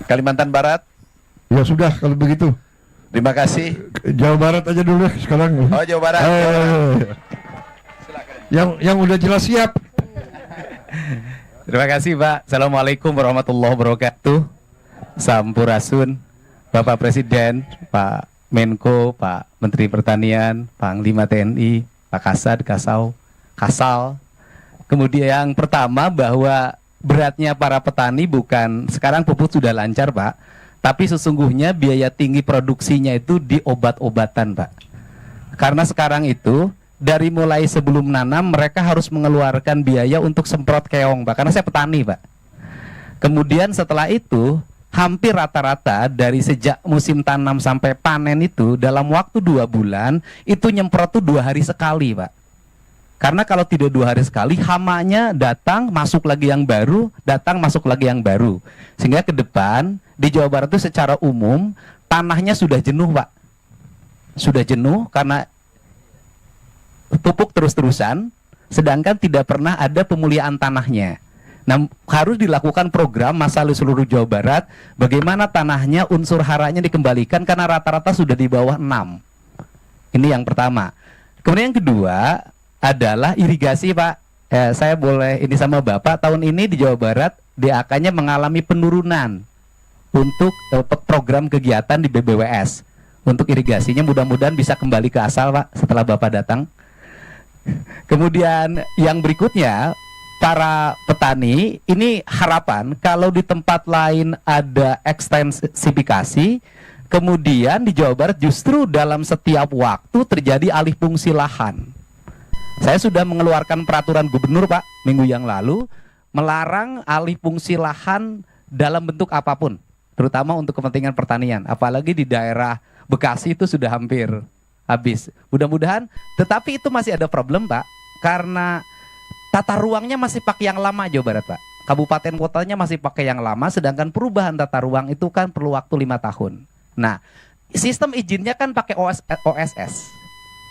Kalimantan Barat. Ya sudah kalau begitu. Terima kasih. Jawa Barat aja dulu ya sekarang. Oh, Jawa Barat. Jawa Barat. Yang udah jelas siap. Terima kasih, Pak. Assalamualaikum warahmatullahi wabarakatuh. Sampurasun, Bapak Presiden, Pak Menko, Pak Menteri Pertanian, Panglima TNI, Pak Kasad, Kasal. Kemudian yang pertama bahwa beratnya para petani bukan sekarang pupuk sudah lancar, Pak, tapi sesungguhnya biaya tinggi produksinya itu di obat-obatan, Pak. Karena sekarang itu dari mulai sebelum nanam mereka harus mengeluarkan biaya untuk semprot keong, Pak, karena saya petani, Pak. Kemudian setelah itu hampir rata-rata dari sejak musim tanam sampai panen itu dalam waktu 2 bulan itu nyemprot tuh 2 hari sekali, Pak. Karena kalau tidak 2 hari sekali hamanya datang masuk lagi yang baru, datang masuk lagi yang baru. Sehingga ke depan di Jawa Barat itu secara umum tanahnya sudah jenuh, Pak. Sudah jenuh karena pupuk terus-terusan, sedangkan tidak pernah ada pemuliaan tanahnya. Nah, harus dilakukan program masalah seluruh Jawa Barat, bagaimana tanahnya unsur haranya dikembalikan karena rata-rata sudah di bawah 6. Ini yang pertama. Kemudian yang kedua adalah irigasi, Pak. Saya boleh ini sama Bapak, tahun ini di Jawa Barat DAK-nya mengalami penurunan untuk program kegiatan di BBWS. Untuk irigasinya mudah-mudahan bisa kembali ke asal, Pak, setelah Bapak datang. Kemudian yang berikutnya, para petani ini harapan kalau di tempat lain ada ekstensifikasi, kemudian di Jawa Barat justru dalam setiap waktu terjadi alih fungsi lahan. Saya sudah mengeluarkan peraturan gubernur, Pak, minggu yang lalu, melarang alih fungsi lahan dalam bentuk apapun, terutama untuk kepentingan pertanian. Apalagi di daerah Bekasi itu sudah hampir habis. Mudah-mudahan, tetapi itu masih ada problem, Pak, karena tata ruangnya masih pakai yang lama Jawa Barat, Pak. Kabupaten kotanya masih pakai yang lama, sedangkan perubahan tata ruang itu kan perlu waktu 5 tahun. Nah, sistem izinnya kan pakai OSS.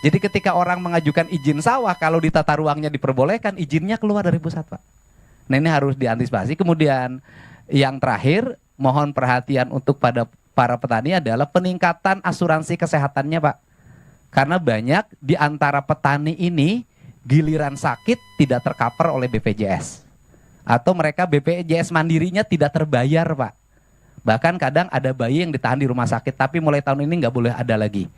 Jadi ketika orang mengajukan izin sawah, kalau di tata ruangnya diperbolehkan, izinnya keluar dari pusat, Pak. Nah, ini harus diantisipasi. Kemudian yang terakhir, mohon perhatian untuk pada para petani adalah peningkatan asuransi kesehatannya, Pak. Karena banyak di antara petani ini giliran sakit tidak tercover oleh BPJS. Atau mereka BPJS mandirinya tidak terbayar, Pak. Bahkan kadang ada bayi yang ditahan di rumah sakit, tapi mulai tahun ini nggak boleh ada lagi.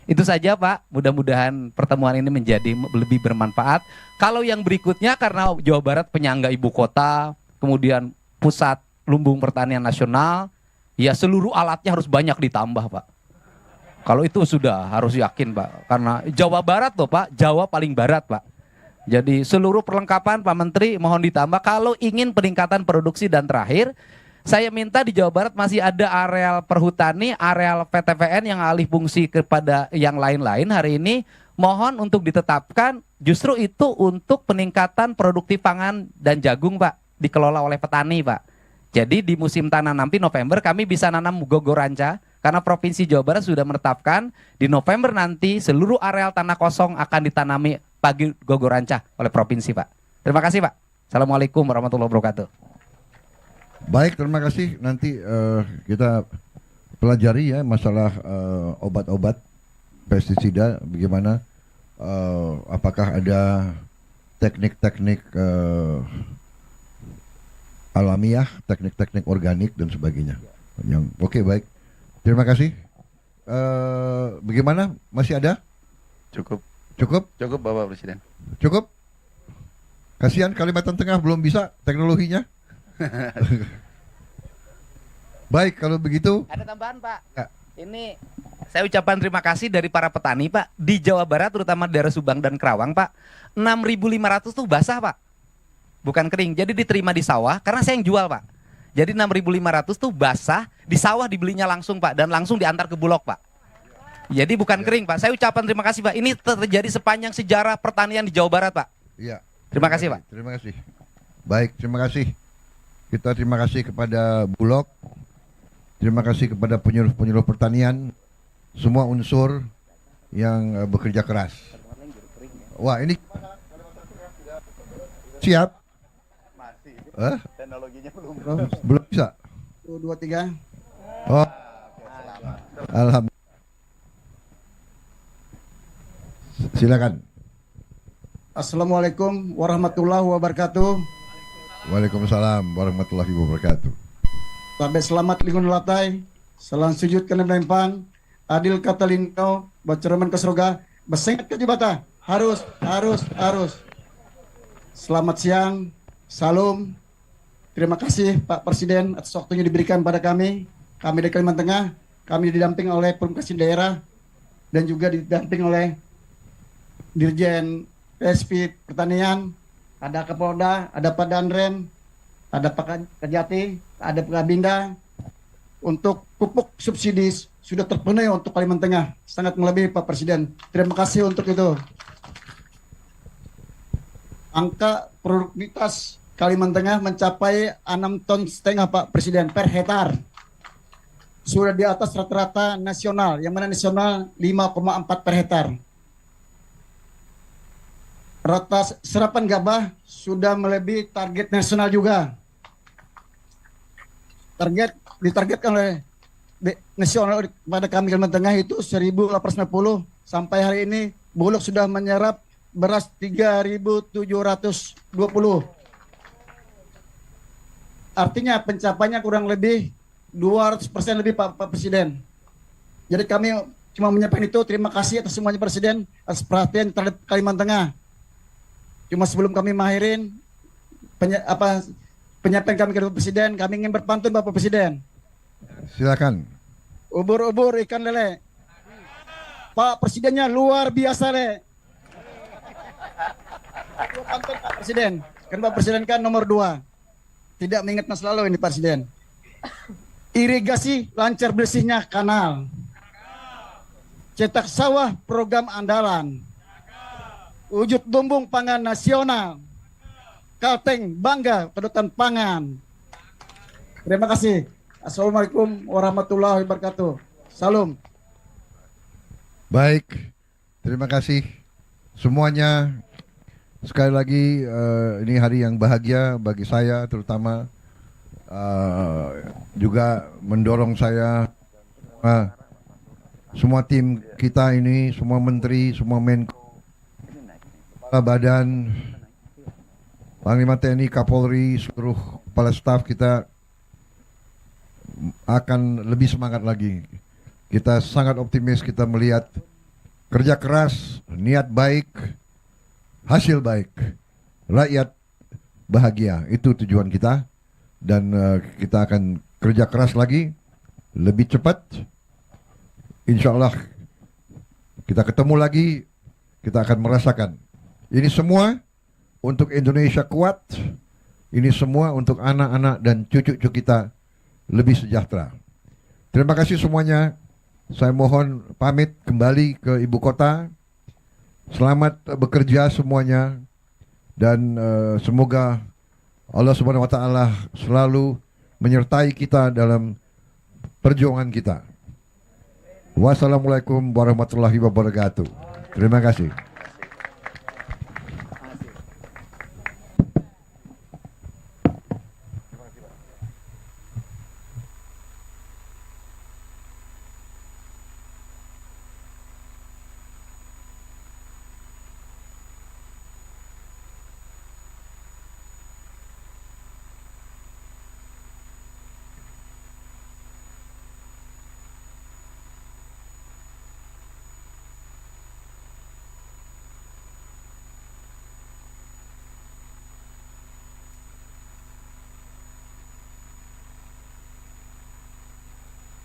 Itu saja, Pak. Mudah-mudahan pertemuan ini menjadi lebih bermanfaat. Kalau yang berikutnya, karena Jawa Barat penyangga ibu kota, kemudian pusat lumbung pertanian nasional, ya seluruh alatnya harus banyak ditambah, Pak. Kalau itu sudah harus yakin, Pak. Karena Jawa Barat loh, Pak. Jawa paling barat, Pak. Jadi seluruh perlengkapan Pak Menteri mohon ditambah kalau ingin peningkatan produksi. Dan terakhir, saya minta di Jawa Barat masih ada areal perhutani, areal PTPN yang alih fungsi kepada yang lain-lain. Hari ini mohon untuk ditetapkan justru itu untuk peningkatan produktif pangan dan jagung, Pak. Dikelola oleh petani, Pak. Jadi di musim tanam nanti November kami bisa nanam gogoranca. Karena Provinsi Jawa Barat sudah menetapkan di November nanti seluruh areal tanah kosong akan ditanami pagi gogoranca oleh Provinsi, Pak. Terima kasih, Pak. Assalamualaikum warahmatullahi wabarakatuh. Baik, terima kasih. Nanti kita pelajari ya masalah obat-obat pestisida, bagaimana, apakah ada teknik-teknik alamiah, teknik-teknik organik dan sebagainya. Yang oke, baik. Terima kasih. Bagaimana? Masih ada? Cukup. Cukup? Cukup, Bapak Presiden. Cukup? Kasihan Kalimantan Tengah belum bisa teknologinya. Baik, kalau begitu. Ada tambahan, Pak. Ya. Ini saya ucapkan terima kasih dari para petani, Pak. Di Jawa Barat, terutama daerah Subang dan Kerawang, Pak. 6.500 tuh basah, Pak. Bukan kering. Jadi diterima di sawah, karena saya yang jual, Pak. Jadi 6.500 tuh basah, di sawah dibelinya langsung, Pak. Dan langsung diantar ke Bulog, Pak. Jadi bukan kering, Pak. Saya ucapkan terima kasih, Pak. Ini terjadi sepanjang sejarah pertanian di Jawa Barat, Pak. Iya. Terima kasih, Pak. Terima kasih. Baik, terima kasih. Kita terima kasih kepada Bulog. Terima kasih kepada penyuluh-penyuluh pertanian, semua unsur yang bekerja keras. Wah, ini siap? Masih. Hah? Teknologinya belum. Belum bisa. 1, 2, 3. Oh, alhamdulillah. Silakan. Assalamualaikum warahmatullahi wabarakatuh. Waalaikumsalam warahmatullahi wabarakatuh. Sampai selamat lingun latai. Salam sujud kena melempang. Adil kata lintau. Bacereman ke surga. Besengat ke jibata. Harus. Selamat siang. Salam. Terima kasih Pak Presiden atas waktunya diberikan pada kami. Kami dari Kalimantan Tengah. Kami didamping oleh Perumkasih Daerah. Dan juga didamping oleh Dirjen PSP Pertanian. Ada Kapolda, ada Pak Danrem, ada Pak Kajati, ada Pak Kabinda. Untuk pupuk subsidi sudah terpenuhi untuk Kalimantan Tengah. Sangat melebihi Pak Presiden. Terima kasih untuk itu. Angka produktivitas Kalimantan Tengah mencapai 6,5 ton Pak Presiden per hektar. Sudah di atas rata-rata nasional, yang mana nasional 5,4 per hektar. Rata serapan gabah sudah melebihi target nasional juga. Ditargetkan oleh nasional pada kami Kalimantan Tengah itu 1.850. Sampai hari ini Bulog sudah menyerap beras 3.720. Artinya pencapaiannya kurang lebih 200% lebih Pak Presiden. Jadi kami cuma menyampaikan itu. Terima kasih atas semuanya Presiden atas perhatian terhadap Kalimantan Tengah. Cuma sebelum kami mengakhiri penyampaian kami ke Bapak Presiden, kami ingin berpantun Bapak Presiden. Silakan. Ubur-ubur ikan lele. Pak Presidennya luar biasa le. Pantun Pak Presiden. Kan Pak Presiden kan nomor 2. Tidak mengingat masa lalu ini Pak Presiden. Irigasi lancar bersihnya kanal. Cetak sawah program andalan. Wujud lumbung pangan nasional. Kalteng bangga kedaulatan pangan. Terima kasih. Assalamualaikum warahmatullahi wabarakatuh. Salam. Baik, terima kasih semuanya. Sekali lagi ini hari yang bahagia bagi saya, terutama juga mendorong saya semua tim kita ini, semua menteri, semua menko, kepala badan, Panglima TNI, Kapolri, seluruh kepala staf kita akan lebih semangat lagi. Kita sangat optimis, kita melihat kerja keras, niat baik, hasil baik, rakyat bahagia, itu tujuan kita. Dan kita akan kerja keras lagi, lebih cepat. Insya Allah kita ketemu lagi, kita akan merasakan. Ini semua untuk Indonesia kuat, ini semua untuk anak-anak dan cucu-cucu kita lebih sejahtera. Terima kasih semuanya. Saya mohon pamit kembali ke ibu kota. Selamat bekerja semuanya, dan semoga Allah Subhanahu wa Ta'ala selalu menyertai kita dalam perjuangan kita. Wassalamualaikum warahmatullahi wabarakatuh. Terima kasih.